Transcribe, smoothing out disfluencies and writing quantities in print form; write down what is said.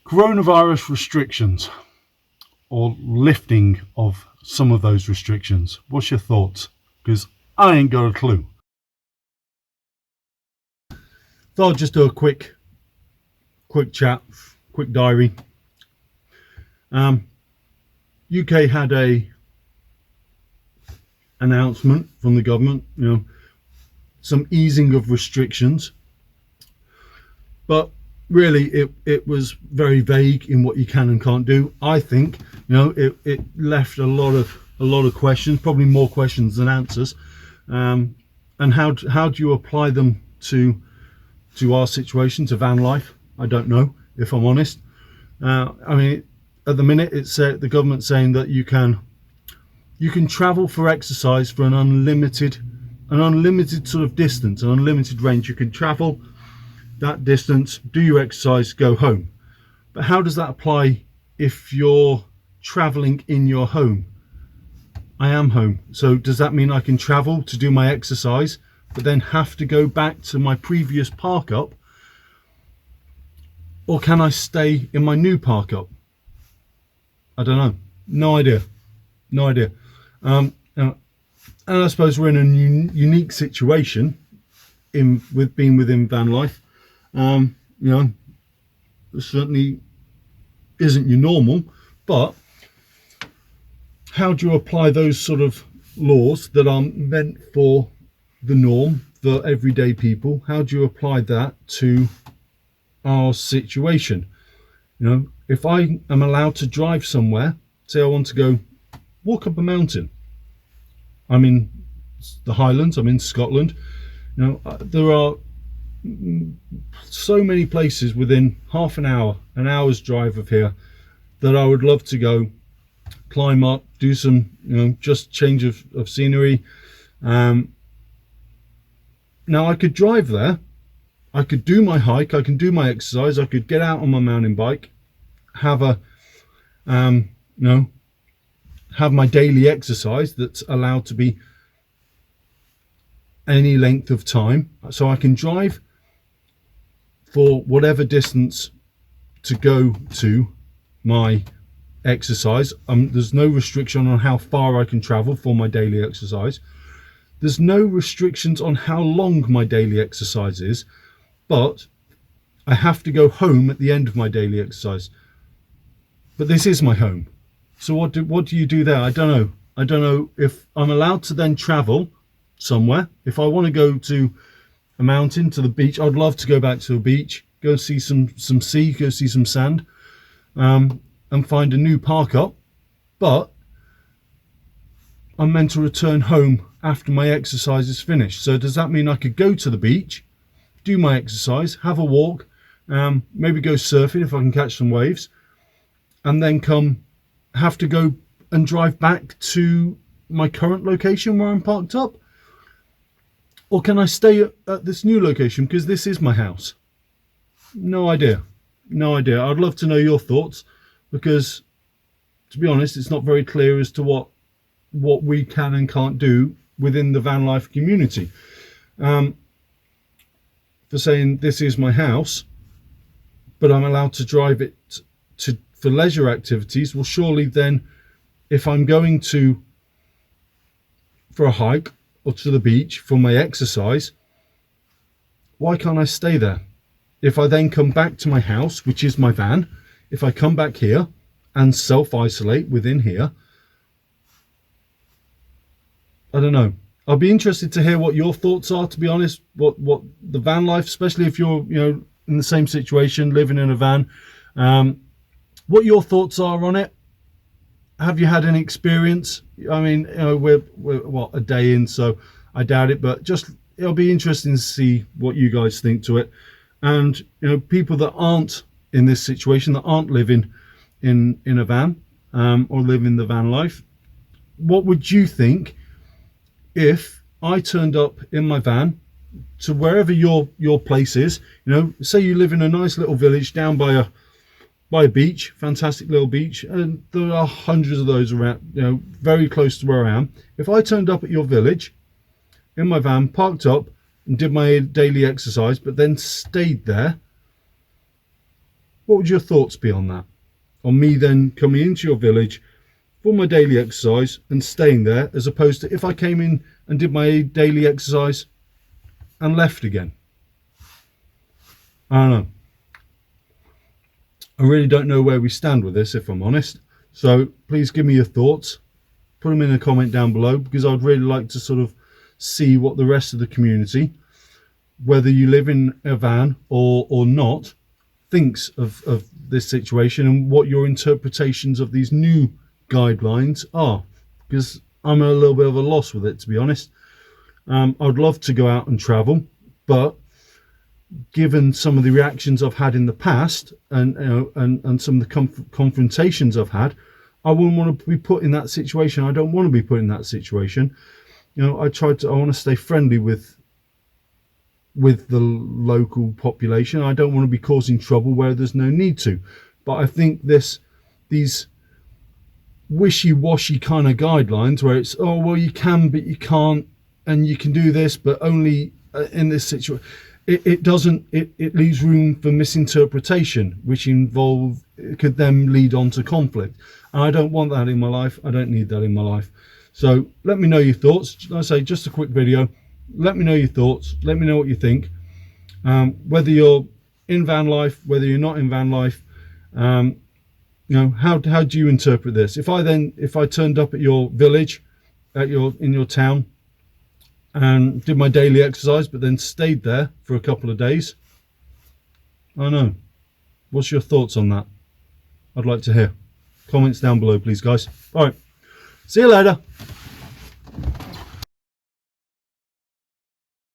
Coronavirus restrictions, or lifting of some of those restrictions. What's your thoughts? Because I ain't got a clue. Thought I'd just do a quick chat, quick diary. UK had a announcement from the government, some easing of restrictions, but really it was very vague in what you can and can't do. I think it left a lot of questions, probably more questions than answers. And how do you apply them to our situation, to van life? I don't know, if I'm honest. I mean, at the minute it's the government saying that you can travel for exercise for an unlimited sort of distance, an unlimited range. You can travel that distance, do your exercise, go home. But how does that apply if you're traveling in your home? I am home, so does that mean I can travel to do my exercise but then have to go back to my previous park up, or can I stay in my new park up? I don't know. No idea. And I suppose we're in a unique situation with being within van life. It certainly isn't your normal, but how do you apply those sort of laws that are meant for the norm, for everyday people? How do you apply that to our situation? If I am allowed to drive somewhere, say I want to go walk up a mountain, I'm in the Highlands, I'm in Scotland, there are so many places within half an hour's drive of here that I would love to go climb up, do some just change of scenery. Now I could drive there, I could do my hike, I can do my exercise, I could get out on my mountain bike, have have my daily exercise that's allowed to be any length of time, so I can drive for whatever distance to go to my exercise. There's no restriction on how far I can travel for my daily exercise. There's no restrictions on how long my daily exercise is, but I have to go home at the end of my daily exercise. But this is my home, so what do you do there? I don't know if I'm allowed to then travel somewhere. If I want to go to a mountain, to the beach, I'd love to go back to a beach, go see some sea, go see some sand, and find a new park up. But I'm meant to return home after my exercise is finished. So does that mean I could go to the beach, do my exercise, have a walk, maybe go surfing if I can catch some waves, and then have to go and drive back to my current location where I'm parked up? Or can I stay at this new location because this is my house? No idea. I'd love to know your thoughts, because to be honest, it's not very clear as to what we can and can't do within the van life community. For saying this is my house, but I'm allowed to drive it for leisure activities. Well, surely then, if I'm going for a hike or to the beach for my exercise, why can't I stay there? If I then come back to my house, which is my van, if I come back here and self-isolate within here, I don't know. I'll be interested to hear what your thoughts are, to be honest, what the van life, especially if you're in the same situation, living in a van, what your thoughts are on it. Have you had any experience? I mean, we're what, a day in, so I doubt it, but just it'll be interesting to see what you guys think to it. And people that aren't in this situation, that aren't living in a van, or live in the van life, what would you think if I turned up in my van to wherever your place is? Say you live in a nice little village down by a beach, fantastic little beach, and there are hundreds of those around, very close to where I am. If I turned up at your village in my van, parked up and did my daily exercise, but then stayed there, What would your thoughts be on that? On me then coming into your village for my daily exercise and staying there, as opposed to if I came in and did my daily exercise and left again? I don't know. I really don't know where we stand with this, if I'm honest. So please give me your thoughts. Put them in a comment down below, because I'd really like to sort of see what the rest of the community, whether you live in a van or not, thinks of this situation and what your interpretations of these new guidelines are, because I'm at a little bit of a loss with it, to be honest. I'd love to go out and travel, but given some of the reactions I've had in the past and and some of the confrontations I've had, I wouldn't want to be put in that situation. I don't want to be put in that situation. I want to stay friendly with the local population. I don't want to be causing trouble where there's no need to. But I think these wishy-washy kind of guidelines where it's, oh well, you can but you can't, and you can do this but only in this situation, it leaves room for misinterpretation, which could then lead on to conflict, and I don't want that in my life. I don't need that in my life. So let me know your thoughts. Like I say, just a quick video. Let me know your thoughts. Let me know what you think. Whether you're in van life, whether you're not in van life, how do you interpret this? If I turned up at your village, in your town, and did my daily exercise, but then stayed there for a couple of days, I don't know. What's your thoughts on that? I'd like to hear. Comments down below, please, guys. All right. See you later.